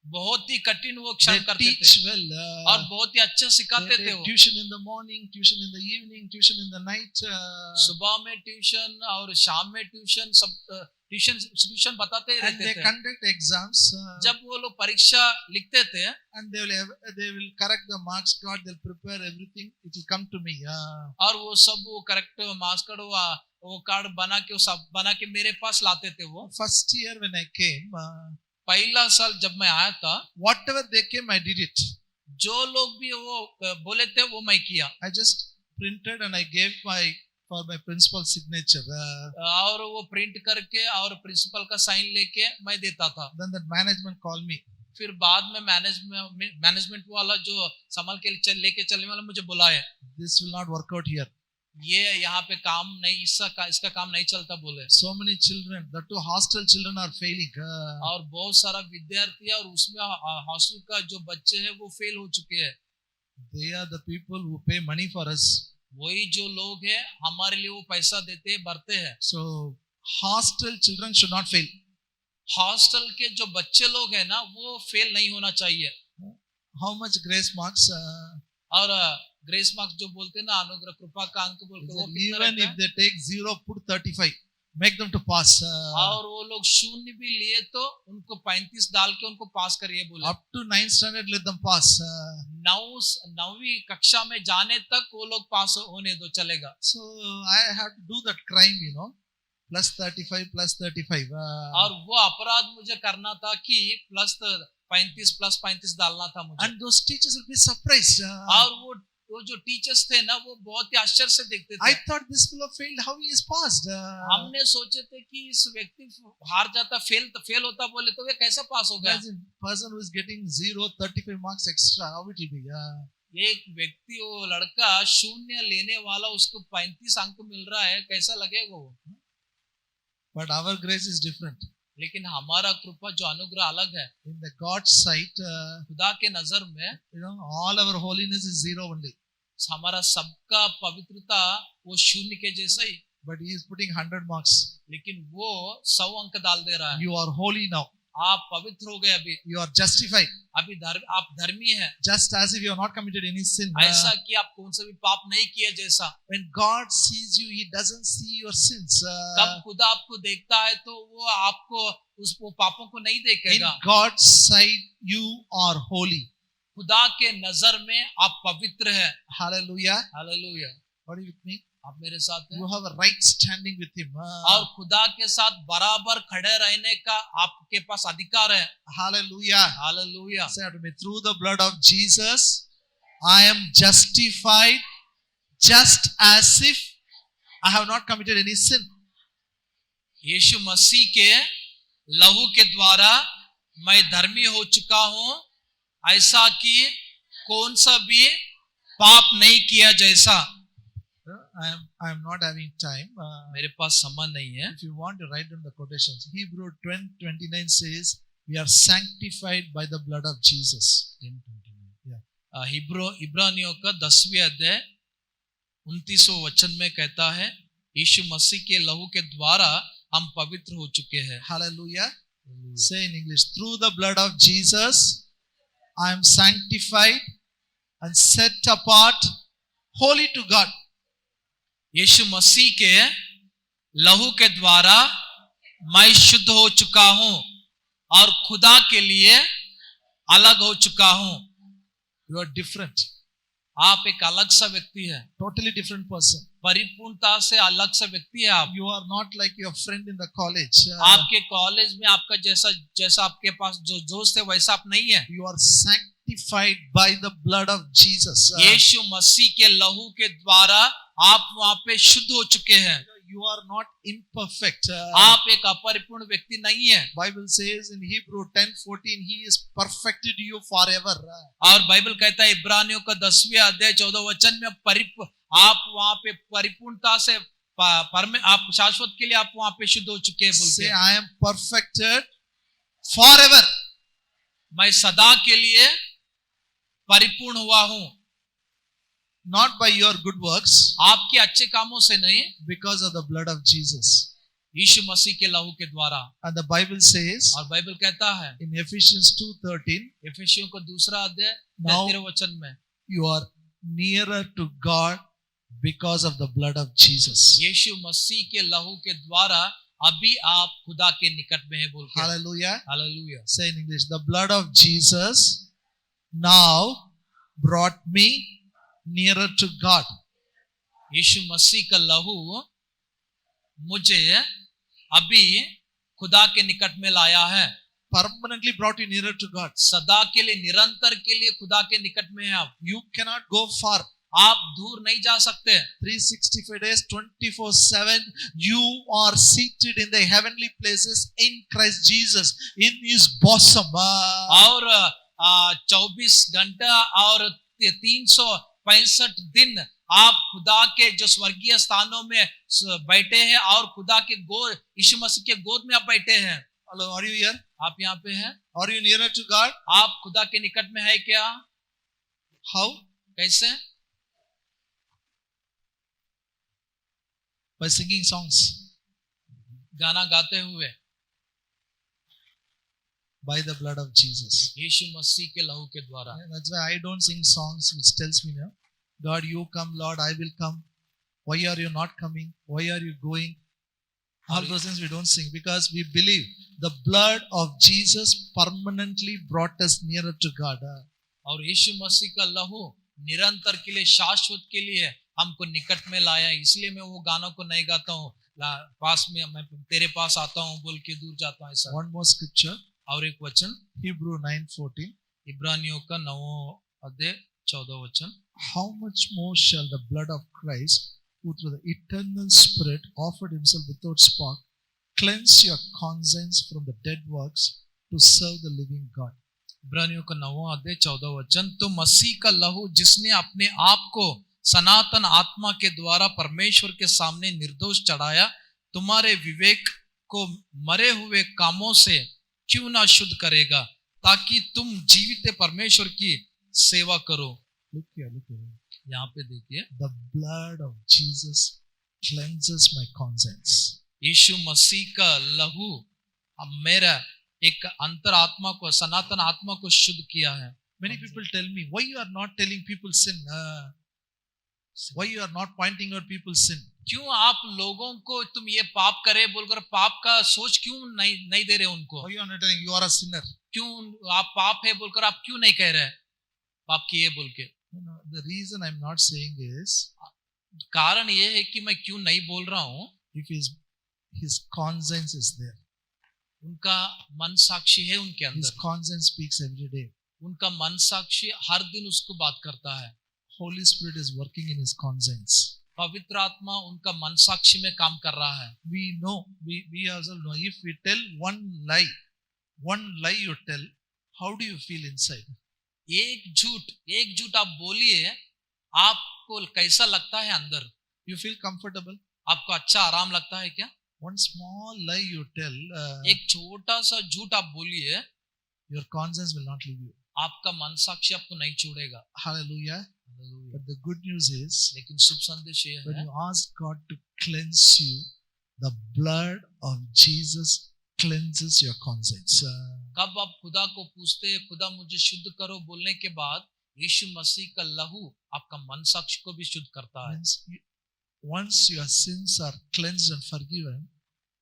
बहुत ही कठिन वो They क्षण करते teach थे well. और बहुत ही अच्छा They सिखाते थे take वो। tuition in the morning, tuition in the evening, tuition in the night. सुबह में ट्यूशन और शाम में ट्यूशन, सब ट्यूशन बताते ही And रहते they थे। conduct exams. जब वो लोग परीक्षा लिखते थे And they will correct the marks card. They'll prepare everything. It will come to me. और वो सब वो करेक्ट मार्क्स कार्ड वो कार्ड बना के वो सब बना के मेरे पास लाते थे वो। First year when I came, पहला साल जब मैं आया था, whatever they came, I did it. जो लोग भी वो बोले थे वो मैं किया, I just printed and I gave for my principal signature. और वो प्रिंट करके और प्रिंसिपल का साइन लेके मैं देता था। Then the management called me. फिर बाद में मैनेजमेंट वाला जो संभाल के लेके चलने वाला मुझे बुलाया, This will not work out here. ये यहाँ पे काम नहीं, इसका काम नहीं चलता बोले। So many children, the 2 hostel children are failing. और बहुत सारा विद्यार्थी है और उसमें हॉस्टल का जो बच्चे हैं वो फेल हो चुके हैं। They are the people who pay money for us. वही जो लोग हैं हमारे लिए वो पैसा देते हैं, भरते हैं। So hostel children should not fail. Hostel के जो बच्चे लोग हैं ना वो फेल नहीं होना चाहिए। How much grace marks? और ग्रेस मार्क्स जो बोलते हैं ना, अनुग्रह कृपा का अंक बोलते हैं, वो कितना Even रहता if है? they take 0, put 35. Make them to pass. और वो लोग शून्य भी लिए तो उनको 35 डाल के उनको पास करिए बोले। Up to 9th standard, let them pass. 9वीं कक्षा में जाने तक वो लोग पास होने दो, चलेगा। So I have to do that crime, plus 35, plus 35. और वो अपराध मुझे करना था कि प्लस 35 डालना था मुझे। And those teachers will be surprised. और वो जो टीचर्स थे ना वो बहुत ही आश्चर्य से देखते I थे। thought this fellow failed. How he is passed? हमने सोचे थे कि इस व्यक्ति हार जाता, फेल होता बोले तो वे कैसा पास हो गया। Imagine person who is getting 0, 35 marks extra. How it will be? एक व्यक्ति, वो लड़का शून्य लेने वाला, उसको 35 अंक मिल रहा है, कैसा लगेगा वो। But our grace is different. लेकिन हमारा कृपा जो अनुग्रह अलग है। In the God's sight, खुदा के नजर में all our holiness is 0 only. हमारा सबका पवित्रता वो शून्य के जैसा ही, But he is putting 100 marks. लेकिन वो 100 अंक डाल दे रहा है। You are holy now. आप पवित्र हो गए, अभी You are justified. अभी आप धर्मी हैं, Just as if you have not committed any sin. ऐसा कि आप कौन सा भी पाप नहीं किए जैसा। When God sees you, He doesn't see your sins. कब खुदा आपको देखता है तो वो आपको वो पापों को नहीं In देखेगा। God's sight, you are holy. खुदा के नजर में आप पवित्र हैं। Hallelujah. Hallelujah. What are you with me? आप मेरे साथ हैं? You have a right standing with Him. और खुदा के साथ बराबर खड़े रहने का आपके पास अधिकार है। Hallelujah. Hallelujah. Say after me, through the blood of Jesus, I am justified just as if I have not committed any sin. यीशु मसीह के लहू के द्वारा मैं धर्मी हो चुका हूं, ऐसा कि कौन सा भी पाप नहीं किया जैसा। I am not having time. मेरे पास समय नहीं है। If you want to write down the quotations, Hebrew 10:29 says, "We are sanctified by the blood of Jesus." 10:29 इब्रानियों का 10वें अध्याय 29वें वचन में कहता है, यीशु मसीह के लहू के द्वारा हम पवित्र हो चुके हैं। Hallelujah. Say in English, through the blood of Jesus, I am sanctified and set apart, holy to God. यीशु मसीह के लहू के द्वारा मैं शुद्ध हो चुका हूं और खुदा के लिए अलग हो चुका हूं। You are different. आप एक अलग सा व्यक्ति है, Totally different person. परिपूर्णता से अलग सा व्यक्ति है आप। You are not like your friend in the college. आपके कॉलेज में आपका जैसा आपके पास जो दोस्त है वैसा आप नहीं है। You are sanctified by the blood of Jesus. यीशु मसीह के लहू के द्वारा आप वहां पे शुद्ध हो चुके हैं। You are not imperfect. आप एक अपरिपूर्ण व्यक्ति नहीं है। Bible says in Hebrew 10:14, He is perfected you forever. और बाइबल कहता है इब्रानियों का 10वें अध्याय 14 वचन में आप वहां पे परिपूर्णता से आप शाश्वत के लिए आप वहां पे शुद्ध हो चुके हैं। बोल Say, के I am perfected forever. मैं सदा के लिए परिपूर्ण हुआ हूं, Not by your good works, आपके अच्छे कामों से नहीं, because of the blood of Jesus. यीशु मसीह के लहू के द्वारा। And the Bible says और बाइबल कहता है in Ephesians 2:13, एफेसियों का 2 अध्याय Now- 33 वचन में, you are nearer to God because of the blood of Jesus. यीशु मसीह के लहू के द्वारा अभी आप खुदा के निकट में है। बोल के Hallelujah. Hallelujah. Say in English, the blood of Jesus now brought me nearer to God. यीशु मसीह का लहू मुझे अभी खुदा के निकट में लाया है। Permanently brought you nearer to God. सदा के लिए, निरंतर के लिए खुदा के निकट में है आप। You cannot go far. आप दूर नहीं जा सकते। 365 days, 24/7, you are seated in the heavenly places in Christ Jesus, in His bosom. और 24 घंटा और 365 दिन आप खुदा के जो स्वर्गीय स्थानों में बैठे हैं और खुदा के गोद, यीशु मसीह के गोद में आप बैठे हैं। Hello, are you here? आप यहाँ पे हैं? Are you nearer to God? आप खुदा के निकट में है क्या? How? कैसे? By singing songs. गाना गाते हुए, By the blood of Jesus. यीशु मसीह के लहू के द्वारा। That's why I don't sing songs which tells me, no, God, you come, Lord, I will come. Why are you not coming? Why are you going? All those things we don't sing because we believe the blood of Jesus permanently brought us nearer to God. और यीशु मसीह का लहू निरंतर के लिए, शाश्वत के लिए हमको निकट में लाया। इसलिए मैं वो गानों को नहीं गाता हूँ, पास में मैं तेरे पास आता हूँ बोल के दूर जाता हूँ ऐसा। One more scripture, और एक वचन Hebrew 9:14. इब्रानियों का 9 अध्याय 14 वचन, How much more shall the blood of Christ, who through the eternal Spirit offered himself without spot, cleanse your conscience from the dead works to serve the living God. इब्रानियों का 9 अध्याय 14 वचन, तो मसीह का लहू जिसने अपने आप को सनातन आत्मा के द्वारा परमेश्वर के सामने निर्दोष चढ़ाया, तुम्हारे विवेक को मरे हुए कामों से क्यों ना शुद्ध करेगा, ताकि तुम जीवित परमेश्वर की सेवा करो। Look here. यहाँ पे देखिए, The blood of Jesus cleanses my conscience. यीशु मसीह का लहू मेरा एक अंतर आत्मा को, सनातन आत्मा को शुद्ध किया है। Many people tell me, why you are not telling people sin? Why you are not pointing out people sin? क्यों आप लोगों को तुम ये पाप करे बोलकर पाप का सोच क्यों नहीं दे रहे उनको? Why you are not telling you are a sinner? क्यों आप पाप है बोलकर आप क्यों नहीं कह रहे पाप किए बोल के? No, the reason I'm not saying is कारण ये है कि मैं क्यों नहीं बोल रहा हूं, if his conscience is there. उनका मन साक्षी है उनके His अंदर, conscience speaks every day. उनका मन साक्षी हर दिन उसको बात करता है। Holy Spirit is working in his conscience. पवित्र आत्मा उनका मन साक्षी में काम कर रहा है। We know, we also know, if we tell one lie you tell, how do you feel inside? एक झूठ आप बोलिए, आपको कैसा लगता है अंदर? You feel comfortable? आपको अच्छा आराम लगता है क्या? One small lie you tell, एक छोटा सा झूठ आप बोलिए, your conscience will not leave you. आपका मन साक्षी आपको नहीं छोड़ेगा। Hallelujah. But the good news is, लेकिन शुभ संदेश ये when है, you ask God to cleanse you, the blood of Jesus cleanses your conscience. कब आप खुदा को पूछते हैं, खुदा मुझे शुद्ध करो बोलने के बाद यीशु मसीह का लहू आपका मन साक्षी को भी शुद्ध करता है। Means once your sins are cleansed and forgiven,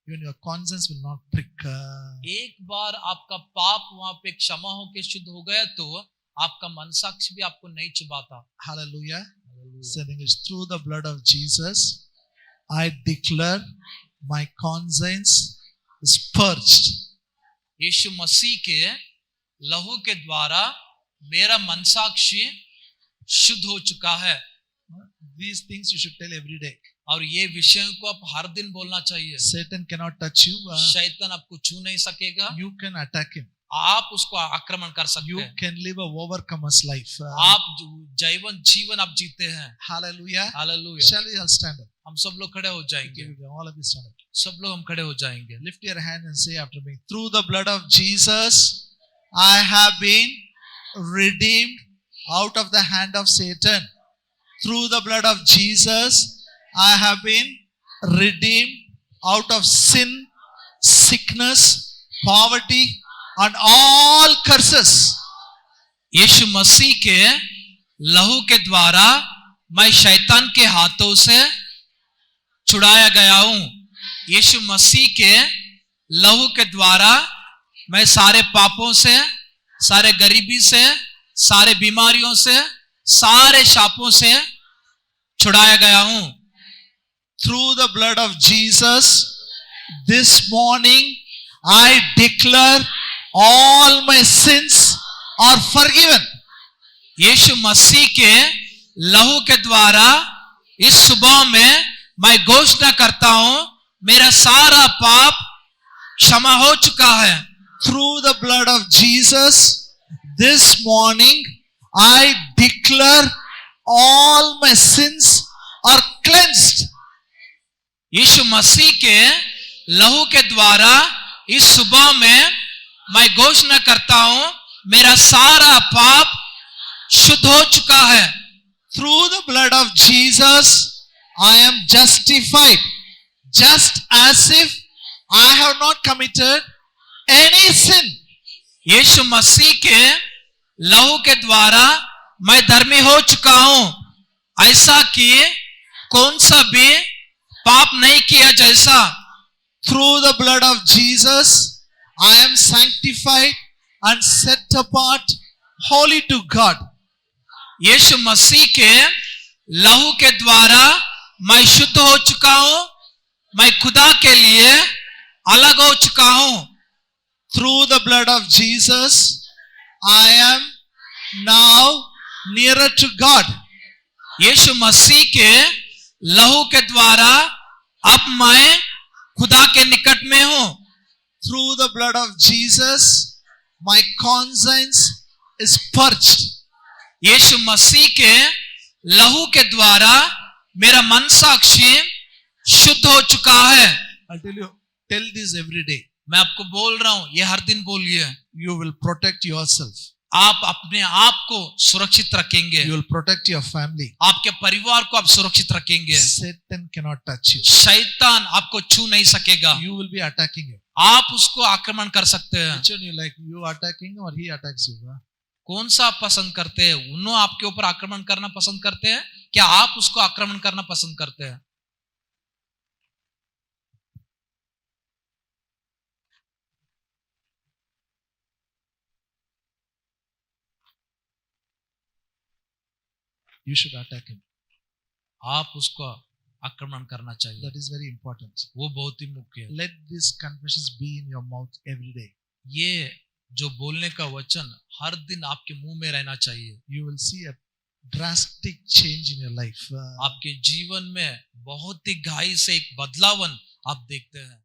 even your conscience will not prick. एक बार आपका पाप वहां पे क्षमा होके शुद्ध हो गया तो आपका मन साक्षी भी आपको नहीं चुभाता। Hallelujah. Saying is, through the blood of Jesus, I declare my conscience is purged. यीशु मसीह के लहू के द्वारा मेरा मन साक्षी शुद्ध हो चुका है। These things you should tell every day. और ये विषयों को आप हर दिन बोलना चाहिए। Satan cannot touch you. शैतान आपको छू नहीं सकेगा। You can attack him. आप उसको आक्रमण कर सकते You हैं। can live a overcomer's life. आप जीवन आप जीते हैं। Hallelujah. Hallelujah. Shall we all stand up? हम सब लोग खड़े हो जाएंगे। All of you stand up. सब लोग हम खड़े हो जाएंगे। Lift your hand and say after me, through the blood of Jesus, I have been redeemed out of the hand of Satan. Through the blood of Jesus, I have been redeemed out of sin, sickness, poverty, and all curses. यीशु मसीह के लहू के द्वारा मैं शैतान के हाथों से छुड़ाया गया हूं। यीशु मसीह के लहू के द्वारा मैं सारे पापों से, सारे गरीबी से, सारे बीमारियों से, सारे शापों से छुड़ाया गया हूं। Through the blood of Jesus, this morning I declare all my sins are forgiven. यीशु मसीह के लहू के द्वारा इस सुबह में मैं घोषणा करता हूं, मेरा सारा पाप क्षमा हो चुका है। Through the blood of Jesus, this morning I declare all my sins are cleansed. यीशु मसीह के लहू के द्वारा इस सुबह में मैं घोषणा करता हूं, मेरा सारा पाप शुद्ध हो चुका है। Through the blood of Jesus, I am justified, just as if I have not committed any sin. यीशु मसीह के लहू के द्वारा मैं धर्मी हो चुका हूं, ऐसा कि कौन सा भी पाप नहीं किया जैसा। Through the blood of Jesus, I am sanctified and set apart, holy to God. यीशु मसीह के लहू के द्वारा मैं शुद्ध हो चुका हूं, मैं खुदा के लिए अलग हो चुका हूं। Through the blood of Jesus, I am now nearer to God. यीशु मसीह के लहू के द्वारा अब मैं खुदा के निकट में हूं। Through the blood of Jesus, my conscience is purged. यीशु मसीह के लहू के द्वारा मेरा मन साक्षी शुद्ध हो चुका है। I'll tell this every day. मैं आपको बोल रहा हूं, ये हर दिन बोलिए। You will protect yourself. आप अपने आप को सुरक्षित रखेंगे। You will protect your family. आपके परिवार को आप सुरक्षित रखेंगे। Satan cannot touch you. शैतान आपको छू नहीं सकेगा। You will be attacking him. आप उसको आक्रमण कर सकते हैं। Which one you like? You attacking or he attacks you? कौन सा आप पसंद करते हैं? उन्होंने आपके ऊपर आक्रमण करना पसंद करते हैं, क्या आप उसको आक्रमण करना पसंद करते हैं? You should attack him. आप उसका आक्रमण करना चाहिए। That is very important. वो बहुत ही मुख्य है। Let these confessions be in your mouth every day. ये जो बोलने का वचन हर दिन आपके मुंह में रहना चाहिए। You will see a drastic change in your life. आपके जीवन में बहुत ही घाई से एक बदलावन आप देखते हैं।